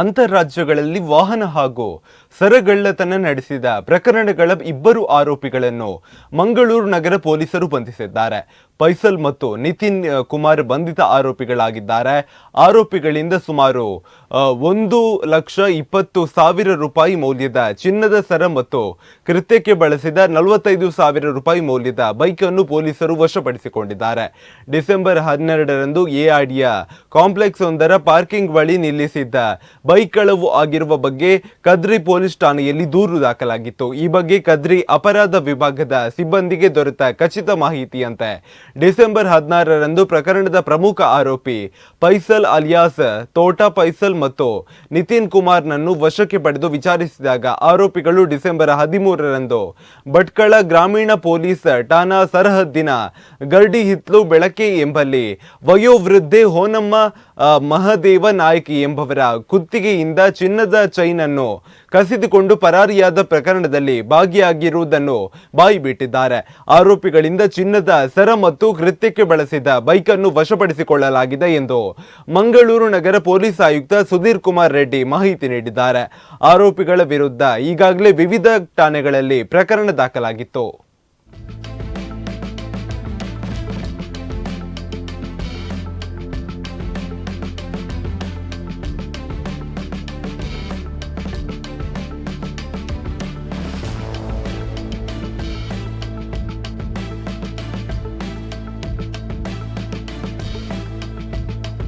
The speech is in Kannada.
ಅಂತಾರಾಜ್ಯಗಳಲ್ಲಿ ವಾಹನ ಹಾಗೂ ಸರಗಳ್ಳತನ ನಡೆಸಿದ ಪ್ರಕರಣಗಳ ಇಬ್ಬರು ಆರೋಪಿಗಳನ್ನು ಮಂಗಳೂರು ನಗರ ಪೊಲೀಸರು ಬಂಧಿಸಿದ್ದಾರೆ. ಫೈಸಲ್ ಮತ್ತು ನಿತಿನ್ ಕುಮಾರ್ ಬಂಧಿತ ಆರೋಪಿಗಳಾಗಿದ್ದಾರೆ. ಆರೋಪಿಗಳಿಂದ ಸುಮಾರು 1,20,000 ರೂಪಾಯಿ ಮೌಲ್ಯದ ಚಿನ್ನದ ಸರ ಮತ್ತು ಕೃತ್ಯಕ್ಕೆ ಬಳಸಿದ 45,000 ರೂಪಾಯಿ ಮೌಲ್ಯದ ಬೈಕ್ ಅನ್ನು ಪೊಲೀಸರು ವಶಪಡಿಸಿಕೊಂಡಿದ್ದಾರೆ. ಡಿಸೆಂಬರ್ 12ರಂದು ಎಆರ್ಡಿಯ ಕಾಂಪ್ಲೆಕ್ಸ್ ಒಂದರ ಪಾರ್ಕಿಂಗ್ ಬಳಿ ನಿಲ್ಲಿಸಿದ್ದ ಬೈಕ್ ಕಳವು ಆಗಿರುವ ಬಗ್ಗೆ ಕದ್ರಿ ಪೊಲೀಸ್ ಠಾಣೆಯಲ್ಲಿ ದೂರು ದಾಖಲಾಗಿತ್ತು. ಈ ಬಗ್ಗೆ ಕದ್ರಿ ಅಪರಾಧ ವಿಭಾಗದ ಸಿಬ್ಬಂದಿಗೆ ದೊರೆತ ಖಚಿತ ಮಾಹಿತಿಯಂತೆ ಡಿಸೆಂಬರ್ 16ರಂದು ಪ್ರಕರಣದ ಪ್ರಮುಖ ಆರೋಪಿ ಫೈಸಲ್ ಅಲಿಯಾಸ್ ತೋಟಾ ಫೈಸಲ್ ಮತ್ತು ನಿತಿನ್ ಕುಮಾರ್ನನ್ನು ವಶಕ್ಕೆ ಪಡೆದು ವಿಚಾರಿಸಿದಾಗ ಆರೋಪಿಗಳು ಡಿಸೆಂಬರ್ 13ರಂದು ಭಟ್ಕಳ ಗ್ರಾಮೀಣ ಪೊಲೀಸ್ ಠಾಣಾ ಸರಹದ್ದಿನ ಗರ್ಡಿ ಹಿತ್ಲು ಬೆಳಕೆ ಎಂಬಲ್ಲಿ ವಯೋವೃದ್ಧೆ ಹೋನಮ್ಮ ಮಹದೇವ ನಾಯಕಿ ಎಂಬವರ ಕುತ್ತಿಗೆಯಿಂದ ಚಿನ್ನದ ಚೈನ್ ಅನ್ನು ಕಸಿದುಕೊಂಡು ಪರಾರಿಯಾದ ಪ್ರಕರಣದಲ್ಲಿ ಭಾಗಿಯಾಗಿರುವುದನ್ನು ಬಾಯಿಬಿಟ್ಟಿದ್ದಾರೆ. ಆರೋಪಿಗಳಿಂದ ಚಿನ್ನದ ಸರ ಮತ್ತು ಕೃತ್ಯಕ್ಕೆ ಬಳಸಿದ ಬೈಕ್ ಅನ್ನು ವಶಪಡಿಸಿಕೊಳ್ಳಲಾಗಿದೆ ಎಂದು ಮಂಗಳೂರು ನಗರ ಪೊಲೀಸ್ ಆಯುಕ್ತ ಸುಧೀರ್ ಕುಮಾರ್ ರೆಡ್ಡಿ ಮಾಹಿತಿ ನೀಡಿದ್ದಾರೆ. ಆರೋಪಿಗಳ ವಿರುದ್ಧ ಈಗಾಗಲೇ ವಿವಿಧ ಠಾಣೆಗಳಲ್ಲಿ ಪ್ರಕರಣ ದಾಖಲಾಗಿತ್ತು.